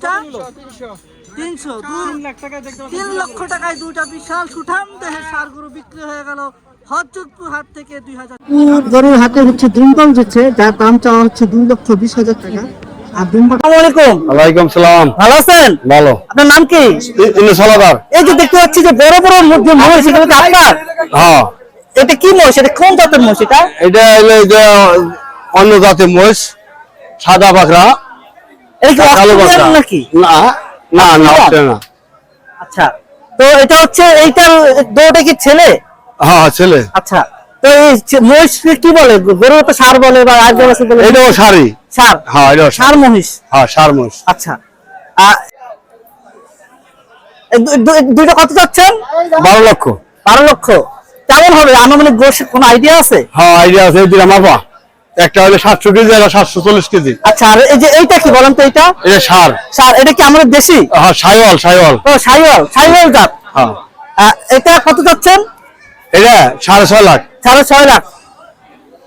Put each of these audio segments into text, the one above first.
এটা 300 3 লক্ষ টাকায় দুইটা বিশাল সুঠাম দেহের ষাঁড় গরু বিক্রি হয়ে গেল হযরতপুর হাট থেকে 2000 গরুর হাটে হচ্ছে দুম্বা উঠেছে, যার দাম চাওয়া হচ্ছে 2,20,000 টাকা। আর দুম্বা। আসসালামু আলাইকুম। ওয়ালাইকুম সালাম। ভালো আছেন? ভালো। আপনার নাম কি? ইনু সালাদার। এই যে দেখতে পাচ্ছি যে বড় বড় মধ্যে মহিষ, এগুলো কি আপনার? হ্যাঁ। এটা কি মহিষ? এটা কোন জাতের মহিষ এটা? এটা হলো যে অন্য জাতের মহিষ, সাদা বাকরা। এটা কি অস্ট্রেলিয়ান নাকি? না না না না। আচ্ছা, তো এটা হচ্ছে এইটার দুটো কি ছেলে? হ্যাঁ ছেলে। আচ্ছা, তো এই মহিষ কি বলে? গরু তো ষাঁড় বলে বা আর বলে বলে? এটাও ষাঁড়ি। ষাঁড়। হ্যাঁ এটাও ষাঁড় মহিষ। হ্যাঁ ষাঁড় মহিষ। আচ্ছা, দুইটা কত যাচ্ছেন? 12 লক্ষ। 12 লক্ষ। কেমন হবে আনুমানিক গোশ কোন আইডিয়া আছে? হ্যাঁ আইডিয়া আছে, এই দুটা মাপা। একটা হলো 700 কেজি আর 740 কেজি। আচ্ছা, আর এই যে এইটা কি বলেন তো? এটা ষাঁড়। ষাঁড়, এটা কি আমাদের দেশি? হ্যাঁ শাইওয়াল। ও শাইওয়াল জাত। হ্যাঁ। এটা কত যাচ্ছেন? এটা 6.5 লাখ। 6.5 লাখ।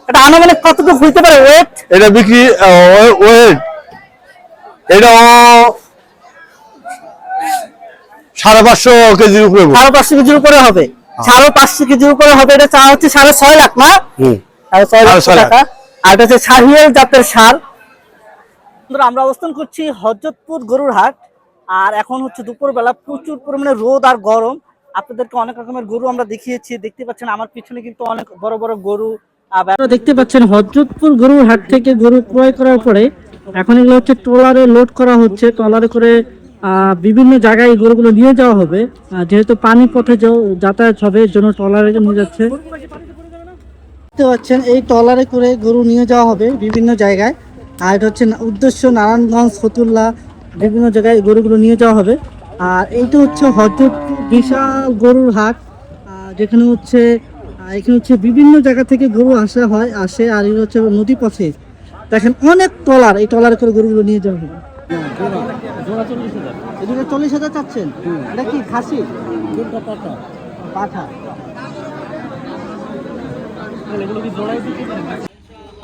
এটা আনুমানিক কতটুকু হইতে পারে ওয়েট? এটা বিক্রি ওয়েট এটা 550 কেজির উপরে। 550 কেজির উপরে হবে। 550 কেজির উপরে হবে। এটা চা হচ্ছে 6.5 লাখ না? 6.5 লাখ টাকা। আর এটা হচ্ছে শাহিওয়াল জাতের ষাঁড়। আমরা অবস্থান করছি হযরতপুর গরুর হাট। আর এখন হচ্ছে দুপুরবেলা, প্রচুর পরিমাণে রোদ আর গরম। আপনাদেরকে অনেক রকমের গরু আমরা দেখিয়েছি, দেখতে পাচ্ছেন আমার পিছনে কিন্তু অনেক বড় বড় গরু দেখতে পাচ্ছেন। হযরতপুর গরুর হাট থেকে গরু ক্রয় করার পরে এখন এগুলো হচ্ছে ট্রলারে লোড করা হচ্ছে। ট্রলারে করে বিভিন্ন জায়গায় গরুগুলো নিয়ে যাওয়া হবে, যেহেতু পানি পথে যাতায়াত হবে, এর জন্য ট্রলারে নিয়ে যাচ্ছে। দেখতে পাচ্ছেন এই ট্রলারে করে গরু নিয়ে যাওয়া হবে বিভিন্ন জায়গায়। আর এটা হচ্ছে উদ্দেশ্য নারায়ণগঞ্জ, ফতুল্লা, বিভিন্ন জায়গায় গরুগুলো নিয়ে যাওয়া হবে। আর এইটা হচ্ছে হযরতপুর বিশাল গরুর হাট, যেখানে হচ্ছে এখানে হচ্ছে বিভিন্ন জায়গা থেকে গরু আসে। আর এটা হচ্ছে নদী পথে দেখেন অনেক ট্রলার, এই ট্রলারে করে গরুগুলো নিয়ে যাওয়া হবে। 40,000 চাচ্ছেন? এটা কি খাসি? পাঠা।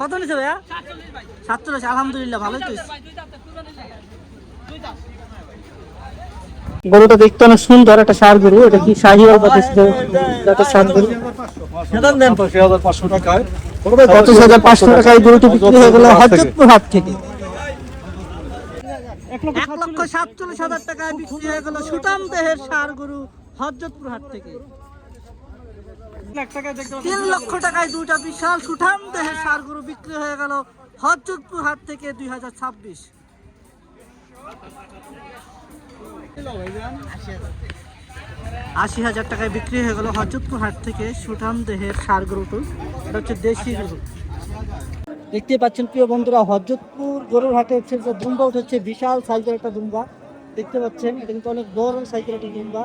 কত নিছে ভাইয়া? 47। আলহামদুলিল্লাহ, ভালোই তো। গরুটা দেখতে অনেক সুন্দর, একটা ষাঁড় গরু। এটা কি শাহিওয়াল বা দেশি জাতের ষাঁড় গরু? 25,500 টাকায়। 25,500 টাকায় গরুটি বিক্রি হয়ে গেল হযরতপুর হাট থেকে। 1,47,000 টাকায় বিক্রি হয়ে গেল সুঠাম দেহের ষাঁড় গরু হযরতপুর হাট থেকে। 3 লক্ষ টাকায় দুইটা বিশাল সুঠাম দেহের ষাঁড় গরু বিক্রি হয়ে গেল হযরতপুর হাট থেকে 2026। 80,000 টাকায় বিক্রি হয়ে গেল হযরতপুর হাট থেকে সুঠাম দেহের ষাঁড় গরুটি। এটা হচ্ছে দেশি গরু। দেখতে পাচ্ছেন প্রিয় বন্ধুরা, হযরতপুর গরুর হাটে হচ্ছে দুম্বা উঠেছে, বিশাল সাইজের একটা দুম্বা দেখতে পাচ্ছেন। এটা কিন্তু অনেক বড় সাইজের একটা দুম্বা।